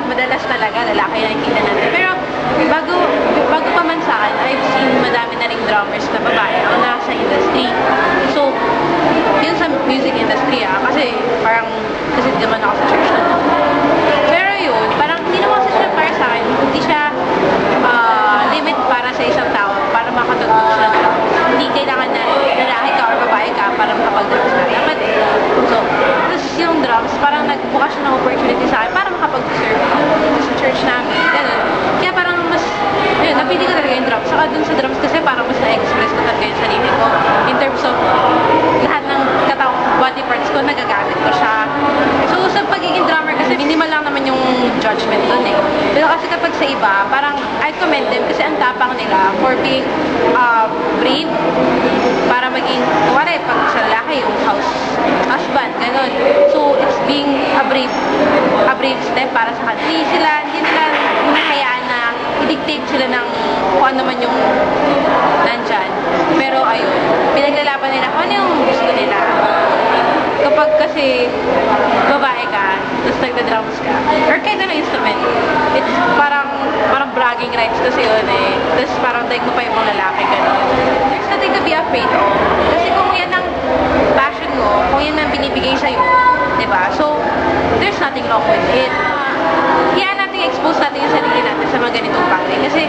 madalas talaga lalaki na nakikita natin. Pero bago pa man sa akin, I've seen madami na ring drummers na babae ang nasa industry. So, yun sa music industry kasi parang kasi naman ako sa church na. Pero yun, parang hindi naman kasi siya para sa akin, hindi siya limit para sa isang tao, para makatugtog siya. Hindi kailangan na lalaki ka or babae ka para makapag-drums ka. Dapat, so, tapos yung drums, parang nagbukas siya ng opportunity sa akin para makapag-serve sa church namin. Ganun. Kaya parang mas, yun, napili ko talaga yung drums. Saka dun sa drums kasi parang mas na-express ko talaga yung sarili ko. In terms of lahat ng body parts ko, nagagamit ko siya. So, sa pagiging drummer kasi, minimal lang naman yung judgment dun eh. Pero kasi kapag sa iba, parang I commend them kasi ang tapang nila for being brave para maging, kuwari, pag sa lalaki, yung husband, ganun. So, it's being a brave step para sa kanila. Hindi nila hinahayaan na i-dictate sila ng kung ano man yung nandyan. Pero ayun, pinaglalaban nila kung ano yung gusto nila. Kapag kasi babae ka, tapos nagda-drums ka, or kahit anong instrument, it's parang bragging rights kasi yun eh. Tapos parang daig mo pa yung mga lalaki, gano'n. There's nothing to be afraid of. Kasi kung yan ang passion mo, kung yan ang binibigay sa'yo, diba? So, there's nothing wrong with it. Kaya natin expose natin yung sarili natin sa mga ganitong bagay. Kasi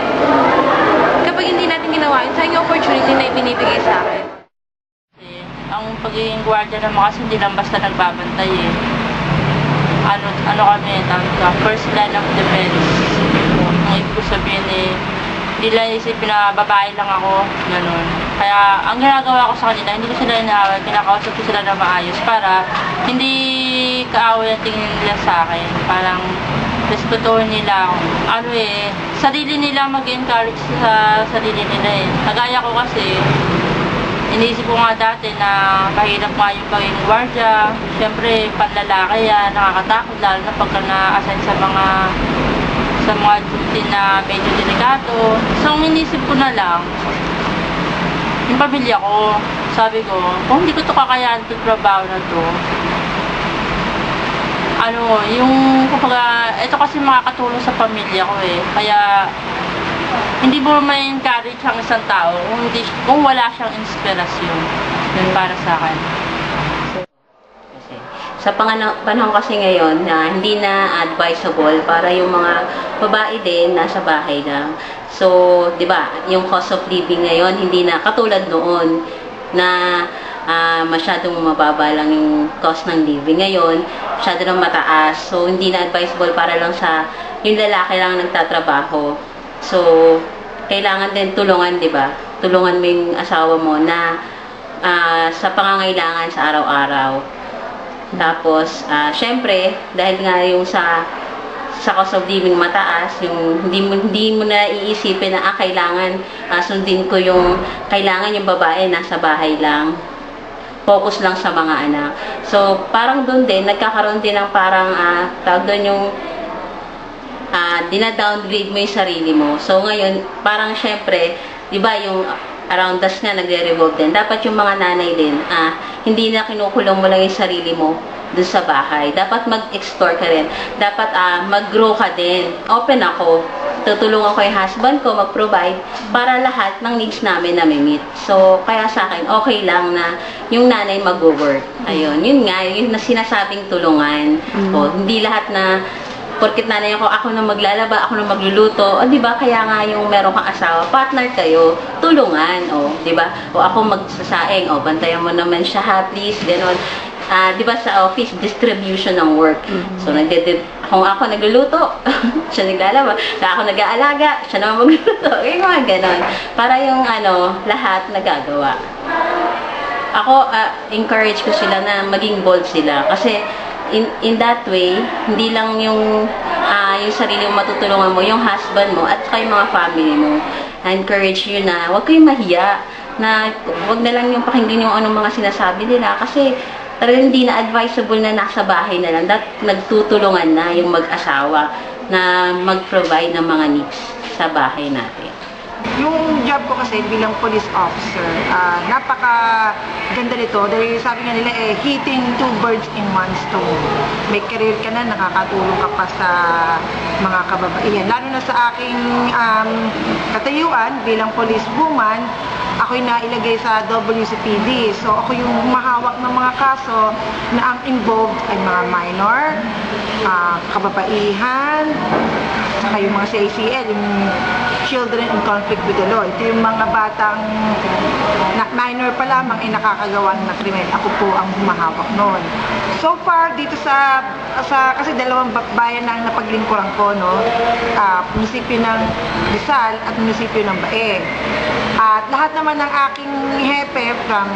kapag hindi natin ginawa yun, saan yung opportunity na ibinibigay sa akin? Ang pagiging gwardiya naman kasi hindi lang basta nagbabantay eh. Ano kami, first line of defense. Ang ibig ko sabihin eh, hindi lang isipin na babae lang ako, gano'n. Kaya, ang ginagawa ko sa kanila, hindi ko sila inaaway, kinakausap ko sila na maayos para hindi kaaway ang tingin nila sa akin. Parang, respetuhin nila ako. Sarili nila mag-encourage sa sarili nila eh. Kagaya ko kasi, iniisip ko nga dati na mahirap nga yung pagiging gwardiya. Siyempre, panlalaki yan, nakakatakot, lalo na pagka na-assign sa mga duty na medyo delikado. So, ang inisip ko na lang, yung pamilya ko, sabi ko, kung hindi ko ito kakayahan itong trabaho na to, ito kasi makakatulong sa pamilya ko eh. Kaya, hindi mo may encourage ang isang tao kung wala siyang inspirasyon. Yun para sa akin. Sa panahon kasi ngayon na hindi na advisable para yung mga babae din nasa bahay lang. So, 'di ba, yung cost of living ngayon hindi na katulad noon na masyadong mababa lang yung cost ng living. Ngayon, masyado nang mataas. So, hindi na advisable para lang sa yung lalaki lang nagtatrabaho. So, kailangan din tulungan, 'di ba? Tulungan mo yung asawa mo na sa pangangailangan sa araw-araw. Tapos, syempre, dahil nga yung sa cost of living mataas, yung hindi mo na iisipin na kailangan sundin ko yung kailangan yung babae nasa bahay lang. Focus lang sa mga anak. So, parang doon din, nagkakaroon din ng parang tawag doon yung dina-downgrade mo yung sarili mo. So, ngayon, parang syempre, di ba yung around us nga nagre-revolve din. Dapat yung mga nanay din, hindi na kinukulong mo lang yung sarili mo dun sa bahay. Dapat mag-explore ka rin. Dapat mag-grow ka din. Open ako. Tutulungan ko yung husband ko mag-provide para lahat ng needs namin na meet. So, kaya sa akin, okay lang na yung nanay mag-work. Ayun. Yun nga, yun na sinasabing tulungan. O, hindi lahat na porkit nanay ako na maglalaba, ako na magluluto. O, di ba? Kaya nga yung meron kang asawa, partner kayo, tulungan. O, di ba? O, ako magsasaing. O, bantayan mo naman siya, ha, please. Ganon. Di ba sa office, distribution ng work. So, kung ako nagluluto, siya naglalaba. Kung ako nag-aalaga, siya naman magluluto. Yung mga ganon. Para yung lahat nagagawa. Ako, encourage ko sila na maging bold sila. Kasi, in that way, hindi lang yung sarili mo matutulungan mo, yung husband mo, at saka yung mga family mo. I-encourage you na huwag kayong mahiya, na huwag na lang yung pakinggan yung anong mga sinasabi nila. Kasi, talagang hindi na advisable na nasa bahay na lang. Nagtutulungan na yung mag-asawa na mag-provide ng mga needs sa bahay natin. Yung job ko kasi bilang police officer, napaka ganda nito dahil sabi nga nila hitting two birds in one stone. May career ka na, nakakatulong ka pa sa mga kababaihan. Lalo na sa aking katayuan bilang police woman, ako'y nailagay sa WCPD. So, ako yung humahawak ng mga kaso na ang involved ay mga minor, kababaihan, saka yung mga CACL, yung Children in Conflict with the Law. Ito yung mga batang minor pa lamang ay nakakagawa ng krimen. Ako po ang humahawak noon. So far, dito kasi dalawang bayan na ang napaglingkuran ko, no? Munisipyo ng Rizal at munisipyo ng Bae. At lahat naman ng aking hepe from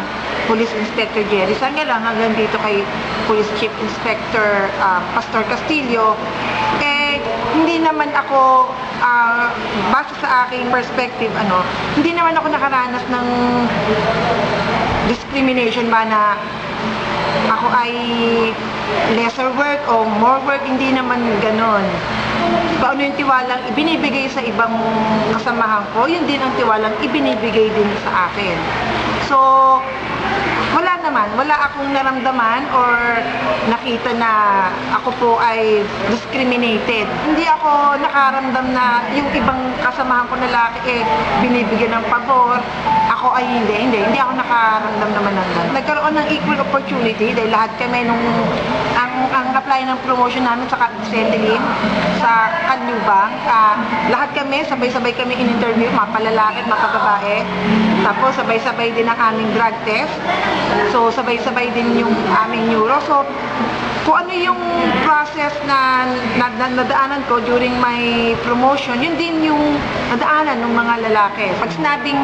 Police Inspector Jerry Sangalang hanggang dito kay Police Chief Inspector Pastor Castillo, hindi naman ako, base sa aking perspective, hindi naman ako nakaranas ng discrimination ba na ako ay lesser work o more work, hindi naman ganon. Paano yung tiwalang ibinibigay sa ibang kasamahan ko, yun din ang tiwalang ibinibigay din sa akin. So, wala akong naramdaman or nakita na ako po ay discriminated. Hindi ako nakaramdam na yung ibang kasamahan ko na lalaki binibigyan ng pabor. Ako ay hindi ako nakaramdam naman ng ganun. Nagkaroon ng equal opportunity dahil lahat kami ang apply ng promotion namin sa Sendelin, sa Kanlubang, lahat kami, sabay-sabay kami in-interview, mga palalaki at mga babae. Tapos sabay-sabay din ang aming drug test. So sabay-sabay din yung aming neuro. So kung ano yung process na nadaanan ko during my promotion, yun din yung nadaanan ng mga lalaki. Pag sinabing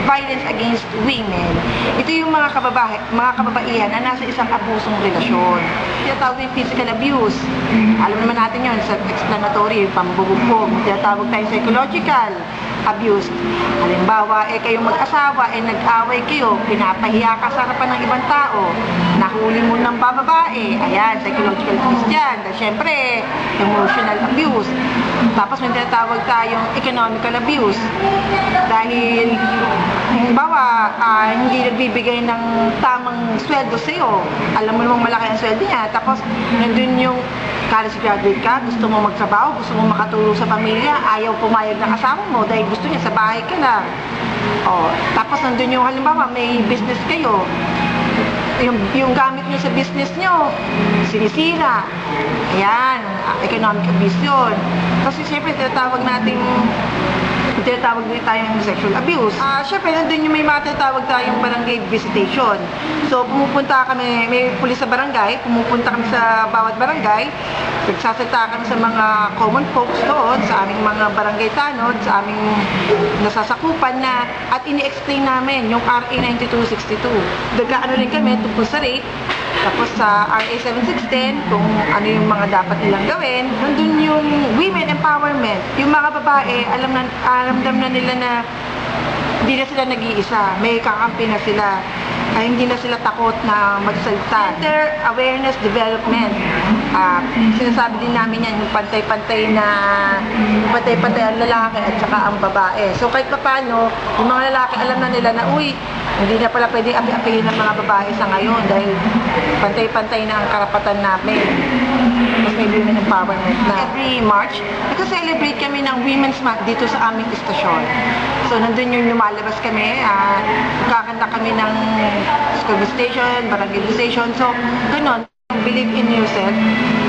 violence against women, ito yung mga kababaihan na nasa isang abusong relasyon. Tinatawag yung physical abuse. Alam naman natin yun, self-explanatory, pambubugbog. Tinatawag tayo psychological abuse. Halimbawa, kayong mag-asawa, nag-away kayo, pinapahiya ka sa harapan ng ibang tao, nahuli mo ng bababae, ayan, psychological abuse dyan. Dahil syempre, emotional abuse. Tapos may tinatawag tayong economical abuse. Dahil, halimbawa, hindi nagbibigay ng tamang sweldo sa'yo. Alam mo namang malaki ang sweldo niya. Tapos, nandun yung college graduate ka, gusto mo magtrabaho, gusto mo makatulong sa pamilya, ayaw pumayag ng asawa mo dahil gusto niya sa bahay ka lang. Tapos nandun yung halimbawa, may business kayo, yung gamit nyo sa business nyo, sinisira. Ayan, economic abuse yun. Kasi siyempre, tinatawag din tayong sexual abuse. Siyempre, nandun yung may mga tinatawag tayong barangay visitation. So, pumupunta kami, may pulis sa barangay, pumupunta kami sa bawat barangay, nagsasalita kami sa mga common folks doon, sa aming mga barangay tanod, sa aming nasasakupan na, at ini-explain namin yung RA 9262. Nagkaano rin kami tungkol sa rape, tapos sa RA 7610, kung ano yung mga dapat nilang gawin. Nandun yung women empowerment. Yung mga babae, alamdam na nila na hindi na sila nag-iisa. May kakampi na sila. Hindi na sila takot na magsalita. Gender awareness development. Sinasabi din namin yan, yung pantay-pantay ang lalaki at saka ang babae. So kahit pa paano, yung mga lalaki alam na nila na, hindi na pala pwede api-apihin ng mga babae sa ngayon dahil pantay-pantay na ang karapatan namin. Mas may women empowerment na. Every March, nagka-celebrate kami ng Women's Month dito sa aming istasyon. So nandun yung lumalabas kami, kakanta kami ng school station, barangay station. So, ganun. Believe in yourself.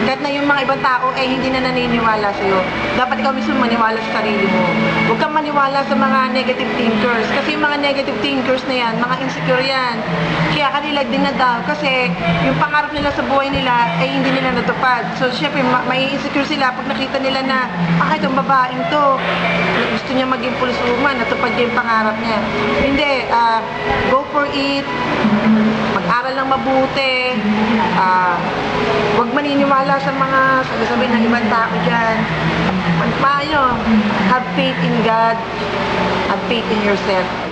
Kahit na yung mga ibang tao hindi na naniniwala sa'yo, dapat ikaw mismo maniwala sa sarili mo. Huwag kang maniwala sa mga negative thinkers. Kasi yung mga negative thinkers na yan, mga insecure yan. Kaya kanila dinadaw kasi yung pangarap nila sa buhay nila hindi nila natupad. So, syempre, may insecure sila pag nakita nila na, itong babaeng to, gusto niya maging police woman, natupad niya yung pangarap niya. Hindi, go for it, mag-aral ng mabuti, huwag maniniwala sa mga sabi-sabi ng ibang tao dyan. Have faith in God, have faith in yourself.